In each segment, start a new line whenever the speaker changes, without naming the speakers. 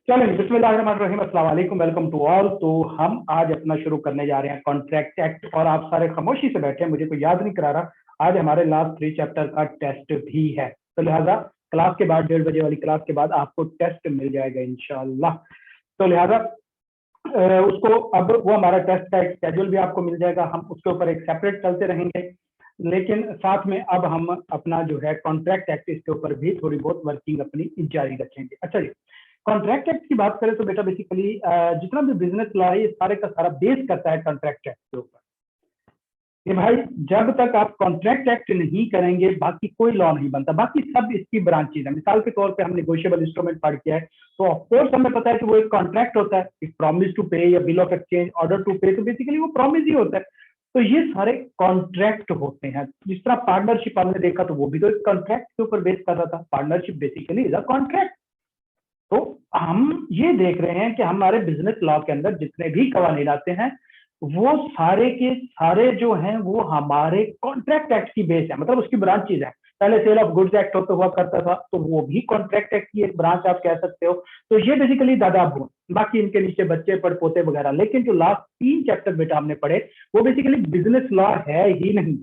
चलिए बिस्मिल्लाहिर्रहमानिर्रहीम, अस्सलाम वालेकुम, वेलकम टू ऑल। तो हम आज अपना शुरू करने जा रहे हैं कॉन्ट्रैक्ट एक्ट। और आप सारे खामोशी से बैठे हैं, मुझे कोई याद नहीं करा रहा। आज हमारे लास्ट 3 चैप्टर का टेस्ट भी है, तो लिहाजा क्लास के बाद 1:30 बजे वाली क्लास के बाद आपको टेस्ट मिल जाएगा इंशाल्लाह। तो लिहाजा उसको अब वो हमारा टेस्ट का एक शेड्यूल भी आपको मिल जाएगा, हम उसके ऊपर एक सेपरेट चलते रहेंगे। लेकिन साथ में अब हम अपना जो है कॉन्ट्रैक्ट एक्ट, इसके ऊपर भी थोड़ी बहुत वर्किंग अपनी जारी रखेंगे। अच्छा जी, कॉन्ट्रैक्ट एक्ट की बात करें तो बेटा बेसिकली जितना भी बिजनेस लॉ है ये सारे का सारा बेस करता है कॉन्ट्रैक्ट एक्ट के ऊपर। कि भाई जब तक आप कॉन्ट्रैक्ट एक्ट नहीं करेंगे बाकी कोई लॉ नहीं बनता, बाकी सब इसकी ब्रांचेज है। मिसाल के तौर पे हमने नेगोशिएबल इंस्ट्रूमेंट पढ़ किया है, तो ऑफकोर्स हमें पता है कि वो एक कॉन्ट्रैक्ट होता है, एक प्रॉमिस टू पे या bill of exchange, order to pay, तो बेसिकली वो प्रॉमिस ही होता है। तो ये सारे कॉन्ट्रैक्ट होते हैं। जिस तरह पार्टनरशिप हमने देखा तो वो भी तो एक कॉन्ट्रैक्ट के ऊपर बेस कर रहा था। Partnership basically is a contract. तो हम ये देख रहे हैं कि हमारे बिजनेस लॉ के अंदर जितने भी कवानीन आते हैं वो सारे के सारे जो हैं वो हमारे कॉन्ट्रैक्ट एक्ट की बेस है, मतलब उसकी ब्रांचेज है। पहले सेल ऑफ गुड्स एक्ट होता हुआ करता था, तो वो भी कॉन्ट्रैक्ट एक्ट की एक ब्रांच आप कह सकते हो। तो ये बेसिकली दादा अबू, बाकी इनके नीचे बच्चे पड़पोते वगैरह। लेकिन जो लास्ट 3 चैप्टर बेटा हमने पढ़े वो बेसिकली बिजनेस लॉ है ही नहीं,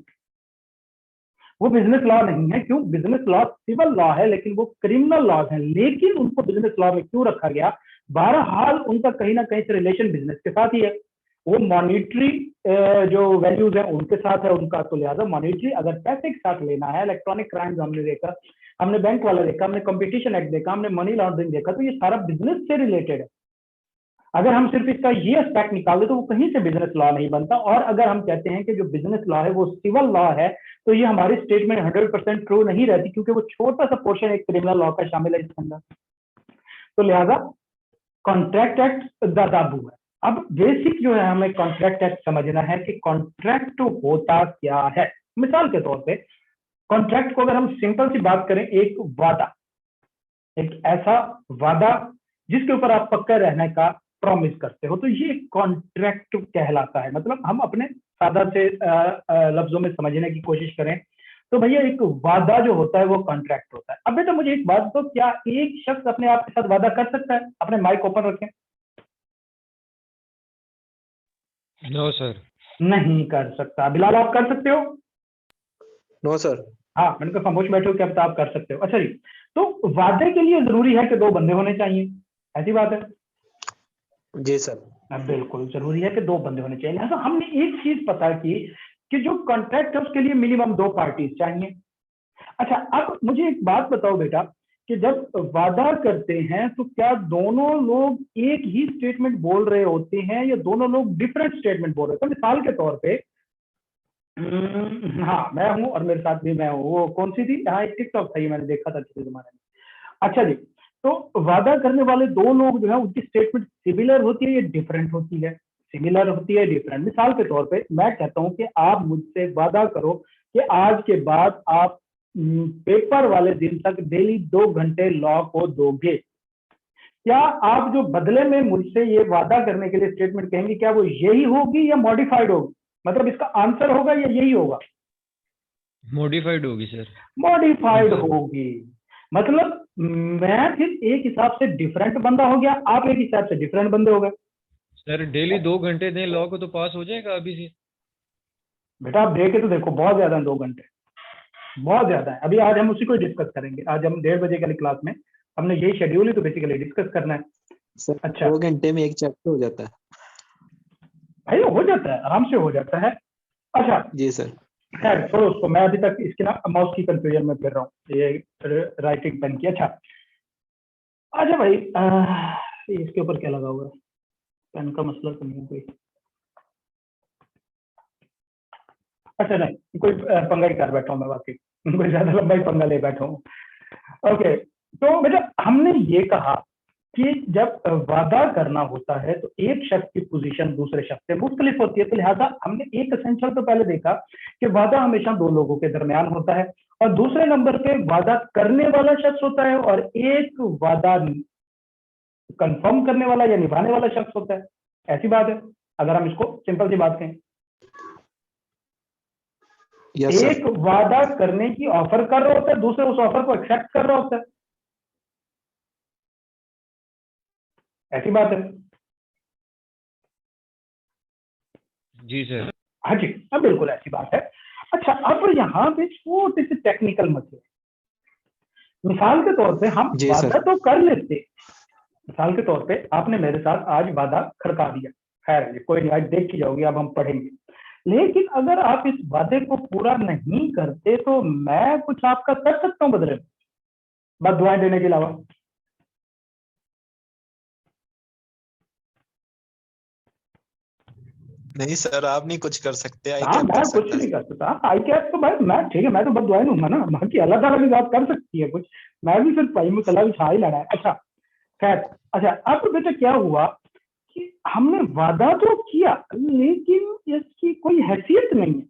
वो बिजनेस लॉ नहीं है। क्यों? बिजनेस लॉ सिविल लॉ है, लेकिन वो क्रिमिनल लॉ है। लेकिन उनको बिजनेस लॉ में क्यों रखा गया? बहरहाल उनका कहीं ना कहीं से रिलेशन बिजनेस के साथ ही है। वो मॉनिटरी जो वैल्यूज है उनके साथ है उनका। तो लिहाजा मॉनिटरी अगर पैसे के साथ लेना है, इलेक्ट्रॉनिक क्राइम्स हमने देखा, हमने बैंक वाला देखा, हमने कंपटीशन एक्ट देखा, हमने मनी लॉन्ड्रिंग देखा, तो ये सारा बिजनेस से रिलेटेड है। अगर हम सिर्फ इसका ये एस्पेक्ट निकाल दे तो वो कहीं से बिजनेस लॉ नहीं बनता। और अगर हम कहते हैं कि जो बिजनेस लॉ है वो सिविल लॉ है, तो ये हमारी स्टेटमेंट 100% ट्रू नहीं रहती, क्योंकि वो छोटा सा पोर्शन एक क्रिमिनल लॉ का शामिल है इसके अंदर। तो लिहाजा कॉन्ट्रैक्ट एक्ट दादाबू है। अब बेसिक जो है हमें कॉन्ट्रैक्ट एक्ट समझना है कि कॉन्ट्रैक्ट होता क्या है। मिसाल के तौर पे कॉन्ट्रैक्ट को अगर हम सिंपल सी बात करें, एक वादा, एक ऐसा वादा जिसके ऊपर आप पक्का रहने का प्रॉमिस करते हो, तो ये कॉन्ट्रैक्ट कहलाता है। मतलब हम अपने सादा से लफ्जों में समझने की कोशिश करें तो भैया एक वादा जो होता है वो कॉन्ट्रैक्ट होता है। अब बेटा मुझे एक बात तो, क्या एक शख्स अपने आप के साथ वादा कर सकता है? अपने माइक ओपन रखें।
No sir.
नहीं कर सकता। बिलाल आप कर सकते हो?
No sir.
हाँ, मैंने कहा खामोश बैठे हो, क्या पता आप कर सकते हो। अच्छा जी, तो वादे के लिए जरूरी है कि 2 बंदे होने चाहिए, ऐसी बात है?
जी सर।
बिल्कुल जरूरी है कि 2 बंदे होने चाहिए। तो हमने एक चीज पता की कि जो कॉन्ट्रैक्ट है उसके लिए मिनिमम 2 पार्टीज चाहिए। अच्छा, अब मुझे एक बात बताओ बेटा कि जब वादा करते हैं तो क्या दोनों लोग एक ही स्टेटमेंट बोल रहे होते हैं या दोनों लोग डिफरेंट स्टेटमेंट बोल रहे होते हैं? मिसाल के तौर पे हाँ मैं हूं और मेरे साथ भी मैं हूँ। वो कौन सी थी? हाँ एक टिकटॉक था, ये मैंने देखा था किसी जमाने में। अच्छा जी, तो वादा करने वाले 2 लोग जो है उनकी स्टेटमेंट सिमिलर होती है या डिफरेंट होती है? सिमिलर होती है, डिफरेंट। मिसाल के तौर पे मैं कहता हूं कि आप मुझसे वादा करो कि आज के बाद आप पेपर वाले दिन तक डेली 2 घंटे लॉ को दोगे। क्या आप जो बदले में मुझसे ये वादा करने के लिए स्टेटमेंट कहेंगे, क्या वो यही होगी या मॉडिफाइड होगी? मतलब इसका आंसर होगा या यही होगा?
मॉडिफाइड होगी सर।
मॉडिफाइड होगी। मतलब मैं फिर एक हिसाब से डिफरेंट बंदा हो गया, आप एक हिसाब से डिफरेंट बंदे हो गए।
सर डेली 2 घंटे दें लॉ को तो पास हो जाएगा अभी से।
बेटा आप देखे तो देखो, बहुत ज्यादा है 2 घंटे, बहुत ज्यादा है। अभी आज हम उसी को डिस्कस करेंगे। आज हम 1:30 बजे वाली क्लास में हमने यही शेड्यूल ही तो बेसिकली डिस्कस करना है।
सर
अच्छा
2 घंटे में एक चैप्टर हो जाता है।
भाई हो जाता है, आराम से हो जाता है। अच्छा
जी सर।
खैर छोड़ो उसको, मैं अभी तक इसके ना माउस की कंफ्यूजन में फिर रहा हूँ, ये राइटिंग पेन की। अच्छा अच्छा भाई इसके ऊपर क्या लगा हुआ है? पेन का मसला तो नहीं है कोई? अच्छा नहीं, कोई पंगा ही कर बैठा हूँ मैं, बाकी कोई ज्यादा लंबा ही पंगा ले बैठा हूँ। ओके, तो बेटा हमने ये कहा कि जब वादा करना होता है तो एक शख्स की पोजीशन दूसरे शख्स से मुख्तलिफ होती है। तो लिहाजा हमने एक एसेंशियल तो पहले देखा कि वादा हमेशा 2 लोगों के दरमियान होता है, और दूसरे नंबर पे वादा करने वाला शख्स होता है और एक वादा कंफर्म करने वाला या निभाने वाला शख्स होता है। ऐसी बात है अगर हम इसको सिंपल सी बात कहें।
यस
एक
सर।
वादा करने की ऑफर कर रहा होता है, दूसरे उस ऑफर को एक्सेप्ट कर रहा होता है। ऐसी बात है।
जी सर।
हाँ जी, अब बिल्कुल ऐसी बात है। अच्छा, अब यहाँ पे छोटे से टेक्निकल मसले, मिसाल के तौर पे हम
जी
वादा
सर।
तो कर लेते, मिसाल के तौर पे आपने मेरे साथ आज वादा खड़का दिया, खैर है, कोई नहीं, आज देख की जाओगी, अब हम पढ़ेंगे। लेकिन अगर आप इस वादे को पूरा नहीं करते तो मैं कुछ आपका कर सकता हूँ बदले में, बस दुआएं देने के अलावा।
नहीं सर, आप नहीं कुछ कर सकते, आई
हाँ,
कैप
मैं
कर
कुछ
सकता है
नहीं
सर।
कर सकता, आई कैप तो भाई मैं, ठीक है, मैं तो बस दुआएं दूंगा ना, बाकी अल्लाह ताला भी बात कर सकती है कुछ, मैं भी सिर्फ भाई में कला भी छा ही लड़ा है। अच्छा, खैर, अच्छा, अब बेटा क्या हुआ कि हमने वादा तो किया लेकिन इसकी कोई हैसियत नहीं है।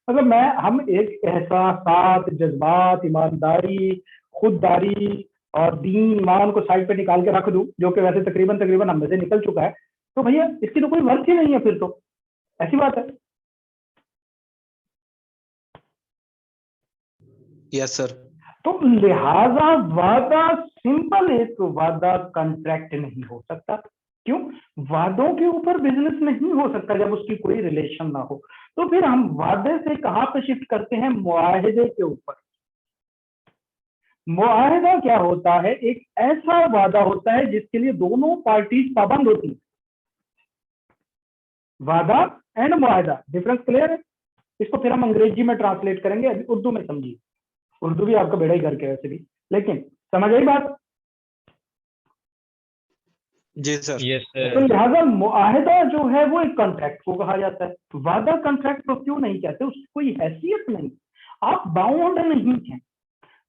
मतलब हम एक एहसास, जज्बात, ईमानदारी, खुददारी और दीन ईमान को साइड पे निकाल के रख दूं, जो कि वैसे तकरीबन तकरीबन हम में से निकल चुका है, तो भैया इसकी तो कोई वर्थ ही नहीं है फिर तो, ऐसी बात है।
Yes sir.
तो लिहाजा वादा, सिंपल एक वादा कॉन्ट्रैक्ट नहीं हो सकता। क्यों? वादों के ऊपर बिजनेस नहीं हो सकता जब उसकी कोई रिलेशन ना हो। तो फिर हम वादे से कहां पे शिफ्ट करते हैं? मुआहदे के ऊपर। मुआहदा क्या होता है? एक ऐसा वादा होता है जिसके लिए दोनों पार्टीज पाबंद होती है। वादा एंड मुआहदा, डिफरेंस क्लियर है? इसको फिर हम अंग्रेजी में ट्रांसलेट करेंगे, अभी उर्दू में समझिए, उर्दू भी आपका बेड़ा ही करके वैसे भी, लेकिन समझ आई बात?
जी सर।
यस
तो
सर।
लिहाजा मुआहदा जो है वो एक कॉन्ट्रैक्ट को कहा जाता है। वादा कॉन्ट्रैक्ट को क्यों नहीं कहते? उसकी कोई हैसियत नहीं, आप बाउंड नहीं हैं।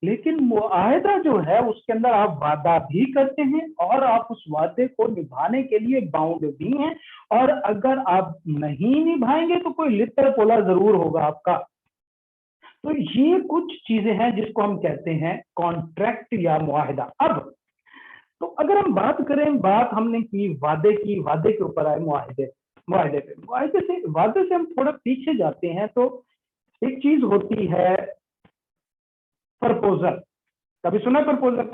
लेकिन मुआहदा जो है उसके अंदर आप वादा भी करते हैं और आप उस वादे को निभाने के लिए बाउंड भी हैं, और अगर आप नहीं निभाएंगे तो कोई लिट्टर पोला जरूर होगा आपका। तो ये कुछ चीजें हैं जिसको हम कहते हैं कॉन्ट्रैक्ट या मुआहदा। अब तो अगर हम बात करें, बात हमने की, वादे के ऊपर आए मुआहदे, मुआहदे पे, मुआहदे से, वादे से हम थोड़ा पीछे जाते हैं तो एक चीज होती है प्रपोजल। कभी सुना प्रपोजल?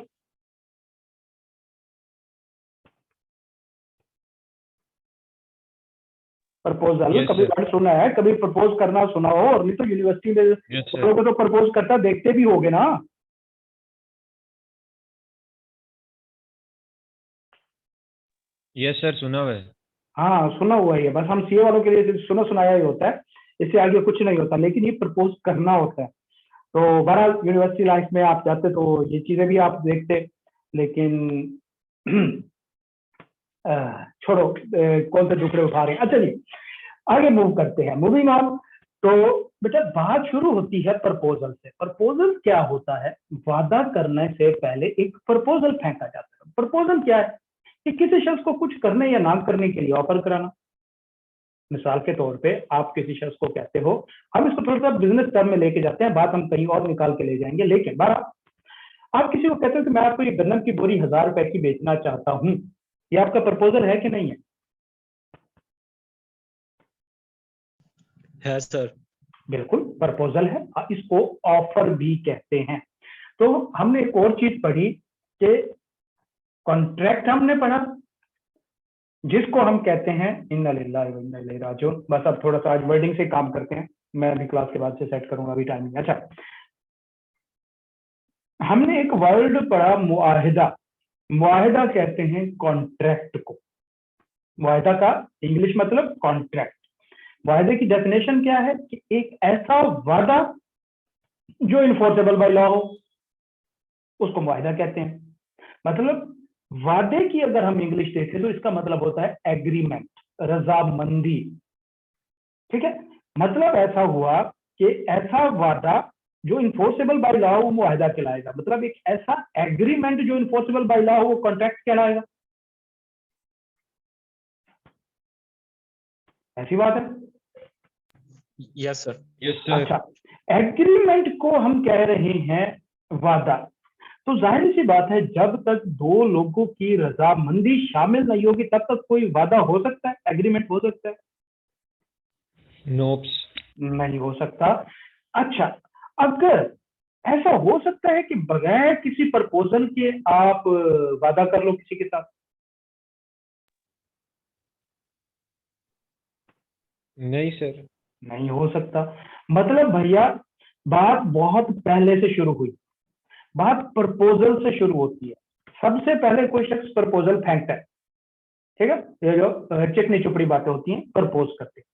प्रपोजल
यस
कभी
सर।
वर्ड सुना है? कभी प्रपोज करना सुना हो? और नहीं तो यूनिवर्सिटी में
यस
लोगों
सर।
को तो प्रपोज करता देखते भी होगे ना।
यस सर, सुना हुआ है।
हाँ, सुना हुआ ही है, बस हम सीए वालों के लिए सिर्फ सुना सुनाया ही होता है, इससे आगे कुछ नहीं होता, लेकिन ये प्रपोज करना होता है। तो बहरहाल यूनिवर्सिटी लाइफ में आप जाते तो ये चीजें भी आप देखते, लेकिन छोड़ो, कौन से टुकड़े उठा रहे हैं। अच्छा जी, आगे मूव करते हैं, मूविंग ऑन। तो बेटा बात शुरू होती है प्रपोजल से। प्रपोजल क्या होता है? वादा करने से पहले एक प्रपोजल फेंका जाता है। प्रपोजल क्या है? कि किसी शख्स को कुछ करने या ना करने के लिए ऑफर कराना। मिसाल के तौर पे आप किसी शख्स को कहते हो, हम इसको थोड़ा सा बिजनेस टर्म में लेके जाते हैं, बात हम कहीं और निकाल के ले जाएंगे, लेकिन बात, आप किसी को कहते हो कि मैं आपको ये गन्नम की बोरी 1000 रुपए की बेचना चाहता हूँ, ये आपका प्रपोजल है कि नहीं है?
है सर।
बिल्कुल प्रपोजल है, इसको ऑफर भी कहते हैं। तो हमने एक और चीज पढ़ी कि कॉन्ट्रैक्ट हमने पढ़ा, जिसको हम कहते हैं इन्ना लिल्लाहि व इन्ना इलैहि राजिऊन। बस अब थोड़ा सा आज वर्डिंग से काम करते हैं, मैं अभी क्लास के बाद से सेट करूंगा, अभी टाइम नहीं। अच्छा, हमने एक वर्ड पढ़ा मुआहिदा। मुआहिदा कहते हैं कॉन्ट्रैक्ट को। मुआहिदा का इंग्लिश मतलब कॉन्ट्रैक्ट। वायदे की डेफिनेशन क्या है? कि एक ऐसा वादा जो इन्फोर्सेबल बाय लॉ हो, उसको मुआहिदा कहते हैं। मतलब वादे की अगर हम इंग्लिश देखें तो इसका मतलब होता है एग्रीमेंट, रजामंदी। ठीक है, मतलब ऐसा हुआ कि ऐसा वादा जो इन्फोर्सेबल बाय लॉ हो वो मुआहिदा कहलाएगा। मतलब एक ऐसा एग्रीमेंट जो इन्फोर्सेबल बाय लॉ हो वो कॉन्ट्रैक्ट कहलाएगा। ऐसी बात है।
Yes sir.
Yes sir.
अच्छा, एग्रीमेंट को हम कह रहे हैं वादा। तो जाहिर सी बात है, जब तक दो लोगों की रजामंदी शामिल नहीं होगी तब तक कोई वादा हो सकता है, एग्रीमेंट हो सकता है?
नोप्स।
नहीं हो सकता। अच्छा, अगर ऐसा हो सकता है कि बगैर किसी प्रपोजल के आप वादा कर लो किसी के साथ,
नहीं सर।
नहीं हो सकता। मतलब भैया बात बहुत पहले से शुरू हुई, बात प्रपोजल से शुरू होती है। सबसे पहले कोई शख्स प्रपोजल फेंकता है, ठीक है, ये जो चिकनी चुपड़ी बातें होती हैं, प्रपोज करते हैं।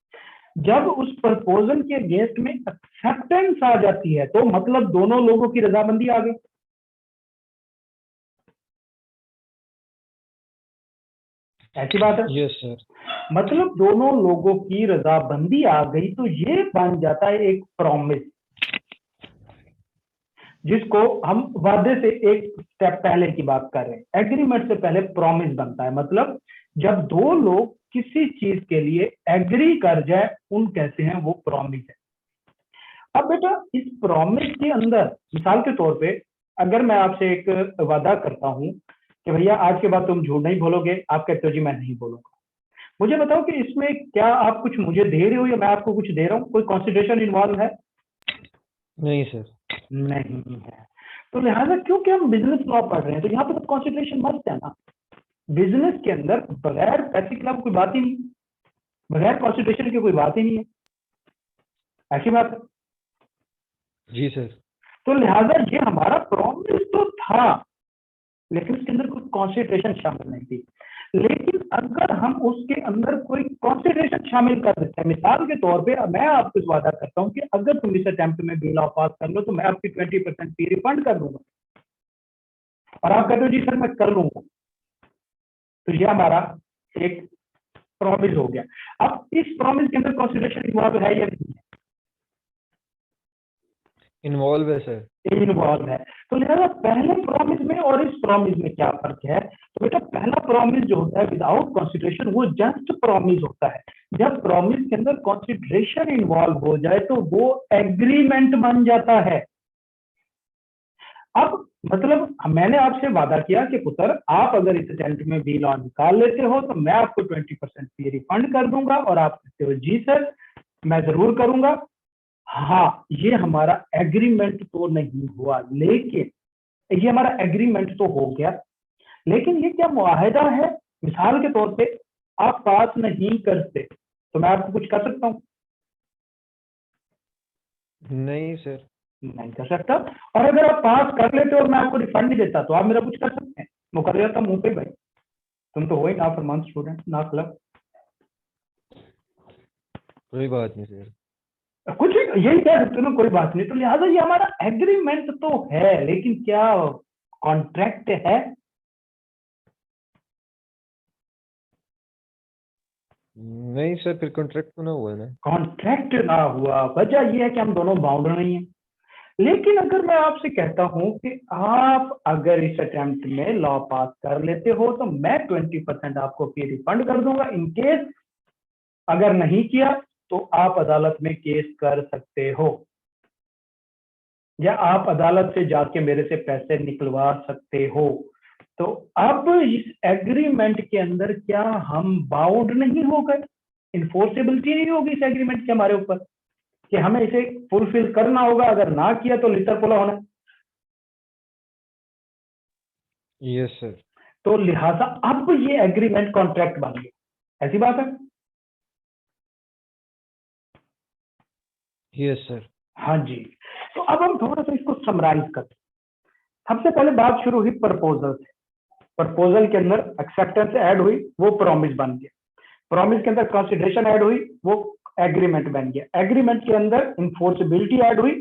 जब उस प्रपोजल के अगेंस्ट में एक्सेप्टेंस आ जाती है तो मतलब दोनों लोगों की रजामंदी आ गई। ऐसी बात है।
Yes sir.
मतलब दोनों लोगों की रजामंदी आ गई तो ये बन जाता है एक प्रॉमिस, जिसको हम वादे से एक स्टेप पहले की बात कर रहे हैं। एग्रीमेंट से पहले प्रॉमिस बनता है। मतलब जब दो लोग किसी चीज के लिए एग्री कर जाए उन कहते हैं वो प्रॉमिस है। अब बेटा इस प्रॉमिस के अंदर मिसाल के तौर पे अगर मैं आपसे एक वादा करता हूं कि भैया आज के बाद तुम झूठ नहीं बोलोगे, आप कहते हो जी मैं नहीं बोलूंगा। मुझे बताओ कि इसमें क्या आप कुछ मुझे दे रहे हो या मैं आपको कुछ दे रहा हूँ? कोई कॉन्सिडरेशन इन्वॉल्व है?
नहीं सर।
नहीं है। तो लिहाजा क्योंकि हम बिजनेस लॉ पढ़ रहे हैं तो यहाँ पे तो कॉन्सेंट्रेशन मस्त है ना। बिजनेस के अंदर बगैर पैसे के अलावा कोई बात ही नहीं, बगैर कॉन्सेंट्रेशन की कोई बात ही नहीं है। ऐसी बात है।
जी सर।
तो लिहाजा ये हमारा प्रॉमिस तो था लेकिन उसके अंदर कोई कॉन्सेंट्रेशन शामिल नहीं थी। लेकिन अगर हम उसके अंदर कोई कॉन्सेंट्रेशन शामिल कर देते हैं, मिसाल के तौर पे मैं आपको वादा करता हूं कि अगर तुम इस अटेम्प्ट में बिल ऑफ पास कर लो तो मैं आपकी 20% फी रिफंड कर दूंगा, और आप कहते हो जी सर मैं कर लूंगा, तो ये हमारा एक प्रॉमिस हो गया। अब इस प्रॉमिस के अंदर कॉन्सिडरेशन इन्वॉल्व है या नहीं?
इन्वॉल्व है सर।
इन्वॉल्व है। तो लिहाजा पहले प्रॉमिस में और इस प्रॉमिस में क्या फर्क है? तो बेटा पहला प्रॉमिस जो होता है विदाउट कॉन्सिडरेशन वो जस्ट प्रॉमिस होता है। जब प्रॉमिस के अंदर कॉन्सिडरेशन इन्वॉल्व हो जाए तो वो एग्रीमेंट बन जाता है। अब मतलब मैंने आपसे वादा किया कि पुत्र आप अगर इस अटेम्प्ट में बी लॉ निकाल लेते हो तो मैं आपको 20% फी रिफंड कर दूंगा, और आप कहते हो जी सर मैं जरूर करूंगा। हाँ ये हमारा एग्रीमेंट तो नहीं हुआ, लेकिन ये हमारा एग्रीमेंट तो हो गया, लेकिन ये क्या मुआहदा है? मिसाल के तौर पे आप पास नहीं करते तो मैं आपको कुछ कर सकता हूँ?
नहीं सर।
नहीं कर सकता। और अगर आप पास कर लेते और मैं आपको रिफंड नहीं देता तो आप मेरा कुछ कर सकते हैं? वो कर देता मुंह पे, भाई तुम तो हो ही ना फरमान स्टूडेंट ना क्लब।
कोई बात नहीं सर।
कुछ यही कह सकते हो ना, कोई बात नहीं। तो लिहाजा ये हमारा एग्रीमेंट तो है लेकिन क्या कॉन्ट्रैक्ट है?
नहीं सर, फिर कॉन्ट्रैक्ट तो ना हुआ है ना।
कॉन्ट्रैक्ट ना हुआ, वजह यह है कि हम दोनों बाउंड नहीं है। लेकिन अगर मैं आपसे कहता हूं कि आप अगर इस अटेम्प्ट में लॉ पास कर लेते हो तो मैं 20% आपको फी रिफंड कर दूंगा। इन केस अगर नहीं किया तो आप अदालत में केस कर सकते हो, या आप अदालत से जाके मेरे से पैसे निकलवा सकते हो। तो अब इस एग्रीमेंट के अंदर क्या हम बाउंड नहीं हो गए? इन्फोर्सेबिलिटी नहीं होगी इस एग्रीमेंट के हमारे ऊपर कि हमें इसे फुलफिल करना होगा, अगर ना किया तो लिटर पोला होना।
Yes sir.
तो लिहाजा अब ये एग्रीमेंट कॉन्ट्रैक्ट बन गया। ऐसी बात है।
Yes sir.
हाँ जी। तो अब हम थोड़ा सा इसको समराइज करते हैं। सबसे पहले बात शुरू हुई प्रपोजल से। प्रपोजल के अंदर एक्सेप्टेंस ऐड हुई, वो प्रॉमिस बन गया। प्रॉमिस के अंदर कंसिडरेशन ऐड हुई, वो एग्रीमेंट बन गया। एग्रीमेंट के अंदर इन्फोर्सेबिलिटी ऐड हुई,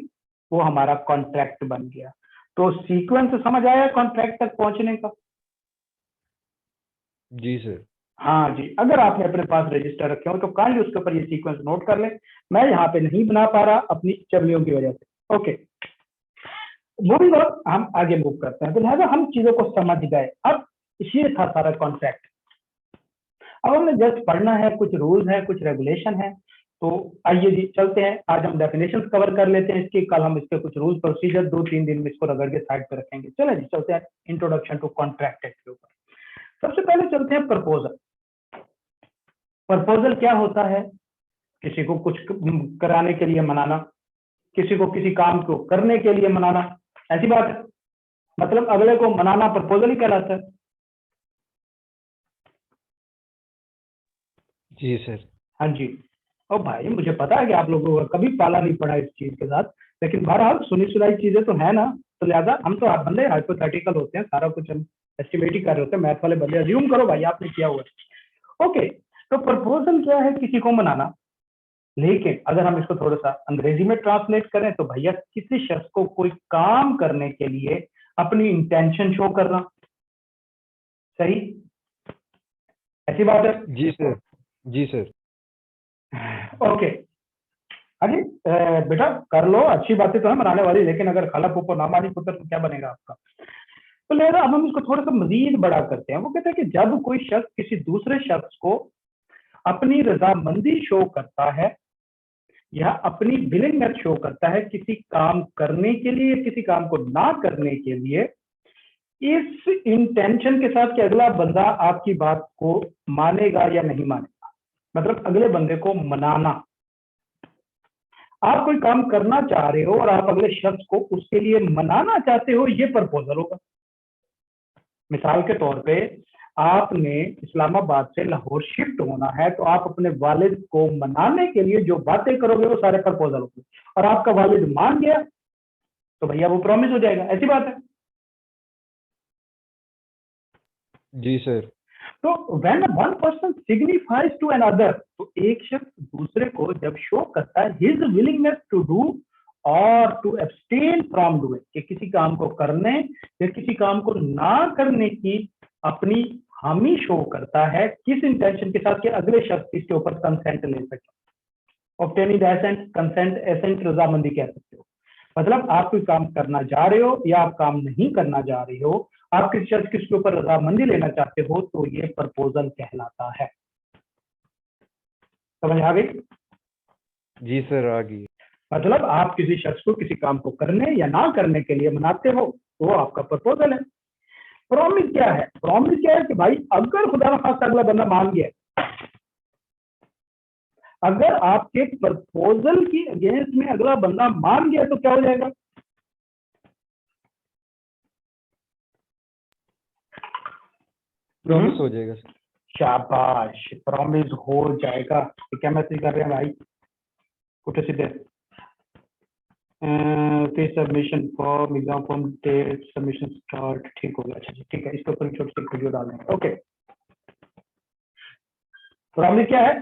वो हमारा कॉन्ट्रैक्ट बन गया। तो सीक्वेंस समझ आया कॉन्ट्रैक्ट तक पहुंचने का?
जी सर।
हाँ जी। अगर आपने अपने पास रजिस्टर रखे हो तो काइंडली उसके ऊपर ये सीक्वेंस नोट कर लें। मैं यहाँ पे नहीं बना पा रहा अपनी चबलियों की वजह से। ओके, मूविंग ऑन, हम आगे मूव करते हैं। तो लिहाजा हम चीजों को समझ गए। अब ये था सारा कॉन्ट्रैक्ट। अब हमने जस्ट पढ़ना है, कुछ रूल्स हैं, कुछ रेगुलेशन है। तो आइए जी चलते हैं। आज हम डेफिनेशन कवर कर लेते हैं इसकी, कल हम इसके कुछ रूल्स प्रोसीजर 2-3 दिन में इसको रगड़ के साइड पे रखेंगे। चलो जी चलते हैं इंट्रोडक्शन टू कॉन्ट्रैक्ट एक्ट के ऊपर। सबसे पहले चलते हैं प्रपोजल। प्रपोजल क्या होता है? किसी को कुछ कराने के लिए मनाना, किसी को किसी काम को करने के लिए मनाना। ऐसी बात है। मतलब अगले को मनाना प्रपोजल ही कहलाता है।
जी सर।
हाँ जी। और भाई मुझे पता है कि आप लोगों का कभी पाला नहीं पड़ा इस चीज के साथ, लेकिन बहरहाल सुनी सुनाई चीजें तो है ना, तो लिहाजा हम तो आप बंदे हाइपोथेटिकल होते हैं, सारा कुछ हम एस्टिमेट ही कर रहे होते हैं, मैथ वाले बंदे अज्यूम करो भाई आपने किया हुआ है। ओके, तो प्रपोजल क्या है? किसी को मनाना। लेकिन अगर हम इसको थोड़ा सा अंग्रेजी में ट्रांसलेट करें तो भैया किसी शख्स को कोई काम करने के लिए अपनी इंटेंशन शो करना। सही? ऐसी बात है?
जी सर। जी सर।
ओके, अरे बेटा कर लो, अच्छी बातें तो है मनाने वाली, लेकिन अगर खाला फूफो ना मानी पुत्र तो क्या बनेगा आपका? तो लिहाजा अब हम इसको थोड़ा सा मजीद बड़ा करते हैं। वो कहते हैं कि जब कोई शख्स किसी दूसरे शख्स को अपनी रजामंदी शो करता है या अपनी विलिंगनेस शो करता है किसी काम करने के लिए, किसी काम को ना करने के लिए, इस इंटेंशन के साथ कि अगला बंदा आपकी बात को मानेगा या नहीं मानेगा, मतलब अगले बंदे को मनाना। आप कोई काम करना चाह रहे हो और आप अगले शख्स को उसके लिए मनाना चाहते हो, ये प्रपोजल होगा। मिसाल के तौर पे आपने इस्लामाबाद से लाहौर शिफ्ट होना है, तो आप अपने वालिद को मनाने के लिए जो बातें करोगे वो सारे प्रपोजल होंगे, और आपका वालिद मान गया तो भैया वो प्रॉमिस हो जाएगा। ऐसी बात है?
जी सर।
तो when one person signifies to another, तो एक शख्स दूसरे को जब शो करता है हिज विलिंगनेस टू डू और टू एब्सटेन फ्रॉम डूइंग, कि किसी काम को करने या किसी काम को ना करने की अपनी हामी शो करता है, किस इंटेंशन के साथ? कि अगले शख्स इसके ऊपर कंसेंट ले सके। ऑब्टेनिंग एसेंट, कंसेंट, एसेंट रजामंदी कह सकते हो। मतलब आप कोई काम करना जा रहे हो या आप काम नहीं करना जा रहे हो, आप किसी शख्स किसके ऊपर रजामंदी लेना चाहते हो, तो ये प्रपोजल कहलाता है। समझ आ गई?
जी सर आ गई।
मतलब आप किसी शख्स को किसी काम को करने या ना करने के लिए मनाते हो, तो आपका प्रपोजल है। प्रॉमिस क्या है? प्रॉमिस क्या है कि भाई अगर खुदा न खास्ता अगला बंदा मान गया, अगर आपके प्रपोजल की अगेंस्ट में अगला बंदा मान गया तो क्या हो जाएगा?
प्रॉमिस हो जाएगा सर।
शाबाश, प्रॉमिस हो जाएगा। तो क्या मैसेज कर रहे हैं भाई? कुछ सीधे submission form, exam form, date submission start, ठीक हो गया। अच्छा जी, ठीक है, इसके ऊपर छोटी सी वीडियो डाल देंगे। ओके, प्रॉमिस क्या है?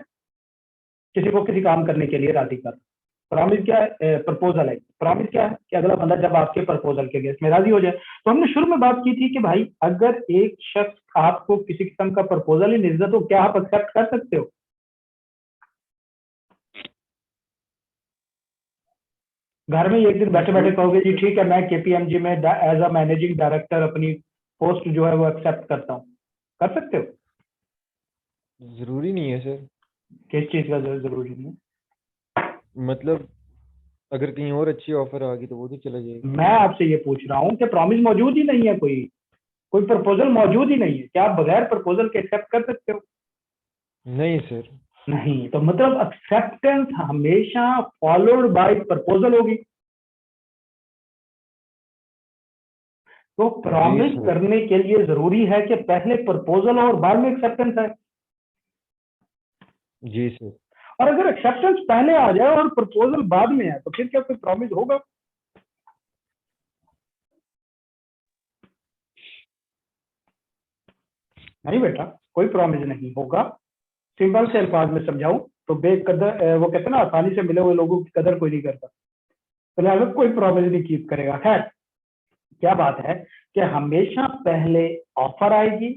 किसी को किसी काम करने के लिए राजी कर। प्रॉमिस क्या है? प्रपोजल है। प्रॉमिस क्या है? कि अगला बंदा जब आपके प्रपोजल के अगेंस्ट में राजी हो जाए। तो हमने शुरू में बात की थी कि भाई अगर एक शख्स आपको किसी किस्म का प्रपोजल ही नहीं देता तो क्या आप एक्सेप्ट कर सकते हो? घर में एक दिन बैठे बैठे कहोगे जी ठीक है मैं केपीएमजी में एज अ मैनेजिंग डायरेक्टर अपनी पोस्ट जो है वो एक्सेप्ट करता हूँ, कर सकते हो?
जरूरी नहीं है सर।
किस चीज का जरूरी नहीं है?
मतलब अगर कहीं और अच्छी ऑफर आ गई तो वो तो चला जाएगा।
मैं आपसे ये पूछ रहा हूँ कि प्रॉमिस मौजूद ही नहीं है, कोई प्रपोजल मौजूद ही नहीं है, क्या आप बगैर प्रपोजल के एक्सेप्ट कर सकते हो?
नहीं सर।
नहीं। तो मतलब एक्सेप्टेंस हमेशा फॉलोड बाय प्रपोजल होगी। तो प्रॉमिस
जी सर।
करने के लिए जरूरी है कि पहले प्रपोजल और बाद में एक्सेप्टेंस है।
जी सर।
और अगर एक्सेप्टेंस पहले आ जाए और प्रपोजल बाद में है तो फिर क्या कोई प्रॉमिस होगा? नहीं बेटा, कोई प्रॉमिस नहीं होगा। सिंपल से अल्फाज में समझाऊं तो बेकदर, वो कहते हैं ना आसानी से मिले हुए लोगों की कदर कोई नहीं करता, तो लिहाजा कोई प्रॉमिस नहीं कीप करेगा। खैर, क्या बात है कि हमेशा पहले ऑफर आएगी,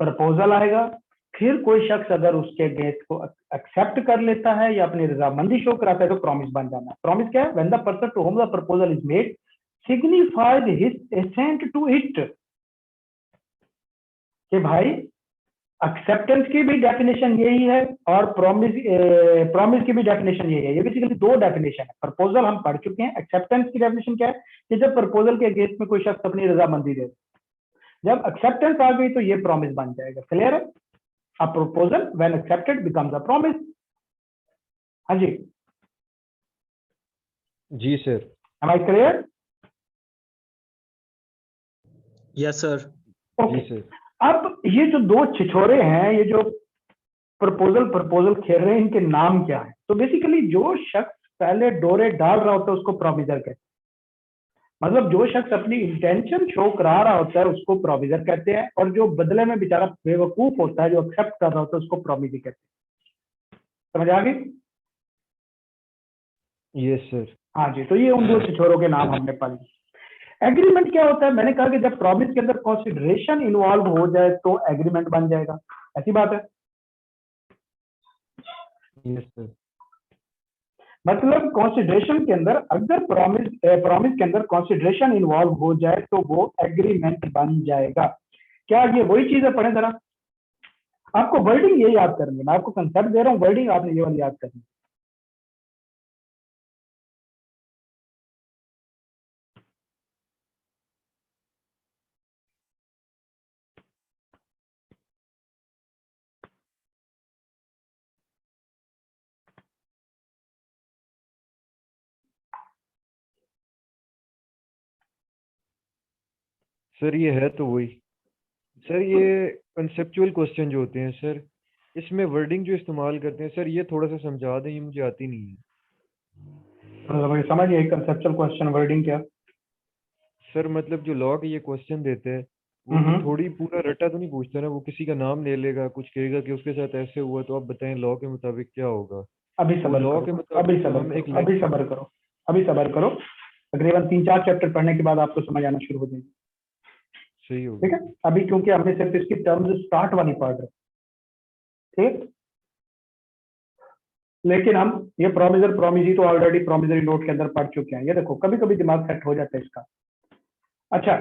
प्रपोजल आएगा, फिर कोई शख्स अगर उसके अगेंस्ट को एक्सेप्ट कर लेता है या अपनी रजामंदी शो कराता है तो प्रॉमिस बन जाना है। प्रॉमिस क्या है? When the person to whom the proposal is made signifies his assent to it. कि भाई एक्सेप्टेंस की भी डेफिनेशन यही है और प्रॉमिस की भी डेफिनेशन यही है। ये बेसिकली दो डेफिनेशन है। प्रपोजल हम पढ़ चुके हैं। एक्सेप्टेंस की डेफिनेशन क्या है? कि जब प्रपोजल के अगेंस्ट में कोई शख्स अपनी रजामंदी दे, जब एक्सेप्टेंस आ गई तो ये प्रॉमिस बन जाएगा। क्लियर है? A proposal when accepted becomes a promise. हाँ जी,
जी sir.
Am I clear?
Yes sir.
जी
ओके,
सर।
अब ये जो दो छिछोरे हैं, ये जो प्रपोजल प्रपोजल खेल रहे हैं, इनके नाम क्या है? तो बेसिकली जो शख्स पहले डोरे डाल रहा होता है उसको प्रोमिजर कहते हैं। मतलब जो शख्स अपनी इंटेंशन शो करा रहा होता है उसको प्रोमिजर कहते हैं, और जो बदले में बेचारा बेवकूफ होता है, जो एक्सेप्ट कर रहा होता है, उसको प्रोमिजी कहते हैं। समझ आ गई?
Yes sir.
हाँ जी, तो ये उन दो छिछोरों के नाम हमने पढ़ लिए। एग्रीमेंट क्या होता है? मैंने कहा कि जब प्रॉमिस के अंदर कंसिडरेशन इन्वॉल्व हो जाए तो एग्रीमेंट बन जाएगा, ऐसी बात है।
Yes sir.
मतलब कंसिडरेशन के अंदर अगर प्रॉमिस के अंदर कंसिडरेशन इन्वॉल्व हो जाए तो वो एग्रीमेंट बन जाएगा। क्या ये वही चीज है? पढ़े जरा। आपको वर्डिंग ये याद करनी है, मैं आपको कंसेप्ट दे रहा हूँ, वर्डिंग आपने ये वाली याद करनी है।
सर ये है तो वही। सर ये कंसेप्चुअल क्वेश्चन जो होते हैं सर, इसमें वर्डिंग जो इस्तेमाल करते हैं सर, ये थोड़ा सा समझा दें, ये मुझे आती नहीं है।
मुझे समझ नहीं कंसेप्चुअल क्वेश्चन वर्डिंग क्या?
सर मतलब जो लॉ के ये क्वेश्चन देते हैं, वो तो थोड़ी पूरा रटा तो नहीं पूछता ना, वो किसी का नाम ले लेगा, कुछ कहेगा कि उसके साथ ऐसे हुआ, तो आप बताएं लॉ के मुताबिक क्या होगा।
अभी
तो
सबर
लॉ
करो,
के
अभी
मुताबिक तो
सबर
हम एक
करो, अभी सबर करो, अभी सबर करो। तकरीबन 3-4 चैप्टर पढ़ने के बाद आपको समझ आना शुरू हो जाएगी।
सही
ठीक
होगा।
है, अभी क्योंकि हमने सिर्फ इसकी टर्म्स स्टार्ट वाली पढ़ रहे, ठीक। लेकिन हम ये प्रोमिजर प्रोमिजी तो ऑलरेडी प्रोमिजरी नोट के अंदर पढ़ चुके हैं। ये देखो, कभी कभी दिमाग सेट हो जाता है इसका। अच्छा,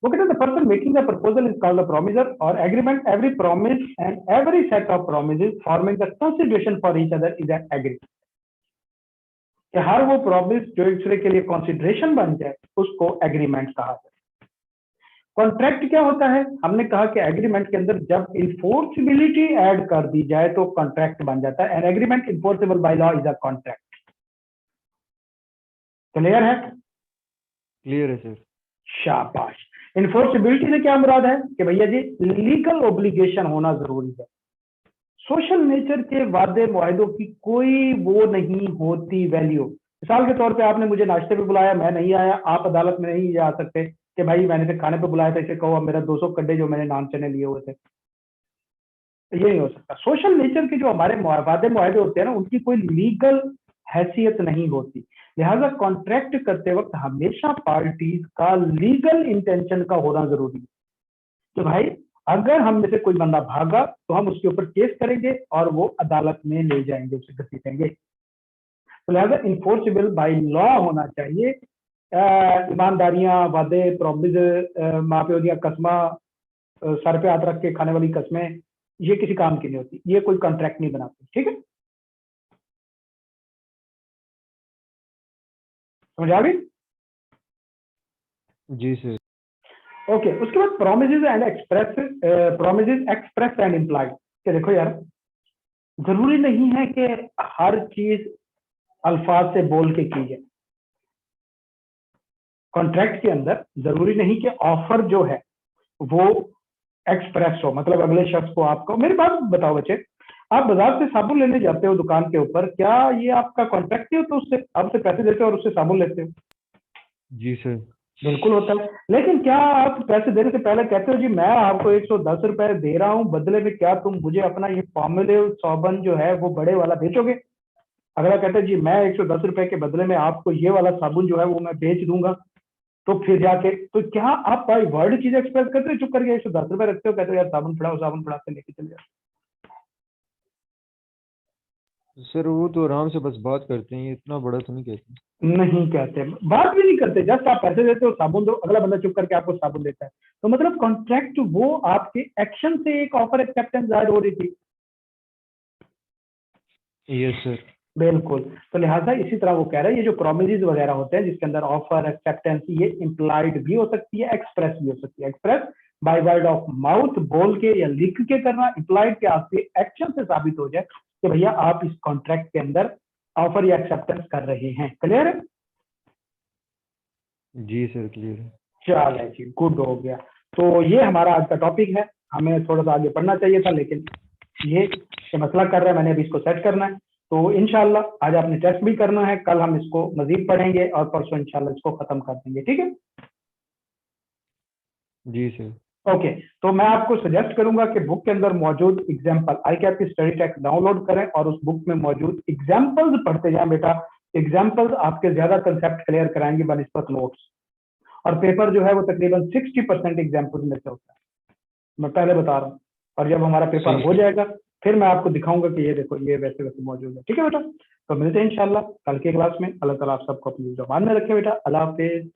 वो कहते हैं the person making the proposal is called the promisor और agreement. Every promise and every set of promises forming the consideration for each other is an agreement. कि हर वो प्रॉमिस जो एक दूसरे के लिए कंसिडरेशन बन जाए उसको एग्रीमेंट कहा जाए। कॉन्ट्रैक्ट क्या होता है? हमने कहा कि एग्रीमेंट के अंदर जब इन्फोर्सिबिलिटी ऐड कर दी जाए तो कॉन्ट्रैक्ट बन जाता है। An agreement enforceable by law is a contract. Clear है?
क्लियर है सर।
शाबाश। इन्फोर्सिबिलिटी से क्या मुराद है कि भैया जी लीगल ओब्लिगेशन होना जरूरी है। सोशल नेचर के वादे मुआहदों की कोई वो नहीं होती वैल्यू। मिसाल के तौर पे आपने मुझे नाश्ते पे बुलाया, मैं नहीं आया, आप अदालत में नहीं जा सकते कि भाई मैंने इसे खाने पे बुलाया था, इसे कहो अब मेरा 200 कड्डे जो मैंने नान चने लिए हुए थे। ये नहीं हो सकता। सोशल नेचर के जो हमारे वादे मुआहदे होते हैं ना, उनकी कोई लीगल हैसियत नहीं होती। लिहाजा कॉन्ट्रैक्ट करते वक्त हमेशा पार्टीज का लीगल इंटेंशन का होना जरूरी है कि भाई अगर हम में से कोई बंदा भागा तो हम उसके ऊपर केस करेंगे और वो अदालत में ले जाएंगे, उसे घसीटेंगे। तो लिहाजा इन्फोर्सेबल बाय लॉ होना चाहिए। ईमानदारियां, वादे, प्रॉमिस, माँ प्यो दियां कसमां, सर पे हाथ रख के खाने वाली कस्में, ये किसी काम की नहीं होती, ये कोई कॉन्ट्रैक्ट नहीं बनाती। ठीक है, समझ आ गई?
जी सर।
ओके, उसके बाद promises and express, promises express and implied. कि देखो यार, जरूरी नहीं है कि हर चीज अल्फाज से बोल के की जाए। कॉन्ट्रैक्ट के अंदर जरूरी नहीं कि ऑफर जो है वो एक्सप्रेस हो, मतलब अगले शख्स को आपको। मेरी बात बताओ बच्चे, आप बाजार से साबुन लेने जाते हो दुकान के ऊपर, क्या ये आपका कॉन्ट्रैक्ट नहीं होता? उससे आपसे पैसे देते हो और उससे साबुन लेते हो?
जी सर।
बिल्कुल होता है। लेकिन क्या आप पैसे देने से पहले कहते हो जी मैं आपको 110 रुपए दे रहा हूं, बदले में क्या तुम मुझे अपना ये पामोलिव साबुन जो है वो बड़े वाला बेचोगे? अगला कहता है जी मैं 110 रुपए के बदले में आपको ये वाला साबुन जो है वो मैं बेच दूंगा। तो फिर जाके तो क्या आप बाई वर्ड चीज एक्सप्रेस करते हो? चुप करके 110 रुपए रखते हो, कहते हो यार साबुन फड़ाओ, साबुन फड़ा के लेके चले जाओ।
सर वो तो आराम से बस बात करते हैं, ये इतना बड़ा तो नहीं कहते।
नहीं कहते, बात भी नहीं करते, जस्ट आप पैसे देते हो, साबुन दो, अगला बंदा चुप करके आपको साबुन देता है। तो मतलब कॉन्ट्रैक्ट वो आपके एक्शन से एक ऑफर एक्सेप्टेंस जाहिर हो रही थी।
Yes sir.
बिल्कुल। तो लिहाजा इसी तरह वो कह रहे हैं ये जो प्रोमिस वगैरह होते हैं जिसके अंदर ऑफर एक्सेप्टेंस, ये इम्प्लाइड भी हो सकती है, एक्सप्रेस भी हो सकती है। Express by word of mouth, बोल के या लिख के करना। इम्प्लाइड के आपके एक्शन से साबित हो जाए कि भैया आप इस कॉन्ट्रैक्ट के अंदर ऑफर या एक्सेप्टेंस कर रहे हैं। क्लियर है?
जी सर क्लियर है।
चलो जी, गुड हो गया। तो ये हमारा आज का टॉपिक है। हमें थोड़ा सा आगे पढ़ना चाहिए था लेकिन ये मसला कर रहा है, मैंने अभी इसको सेट करना है। तो इंशाल्लाह आज आपने टेस्ट भी करना है, कल हम इसको मजीद पढ़ेंगे और परसों इंशाल्लाह इसको खत्म कर देंगे, ठीक है?
जी सर।
ओके, तो मैं आपको सजेस्ट करूंगा कि बुक के अंदर मौजूद एग्जाम्पल ICAP की स्टडी टेक्स्ट डाउनलोड करें और उस बुक में मौजूद एग्जाम्पल्स पढ़ते जाएं बेटा। एग्जाम्पल्स आपके ज्यादा कंसेप्ट क्लियर कराएंगे बनिस्बत नोट्स, और पेपर जो है वो तकरीबन 60% एग्जाम्पल्स में से होता है, मैं पहले बता रहा हूँ। और जब हमारा पेपर हो जाएगा फिर मैं आपको दिखाऊंगा कि ये देखो ये वैसे वैसे मौजूद है, ठीक है बेटा? तो मिलते हैं इंशाल्लाह कल के क्लास में। अल्लाह ताला आप सबको अपनी ज़बान में रखे बेटा। अल्लाह हाफिज।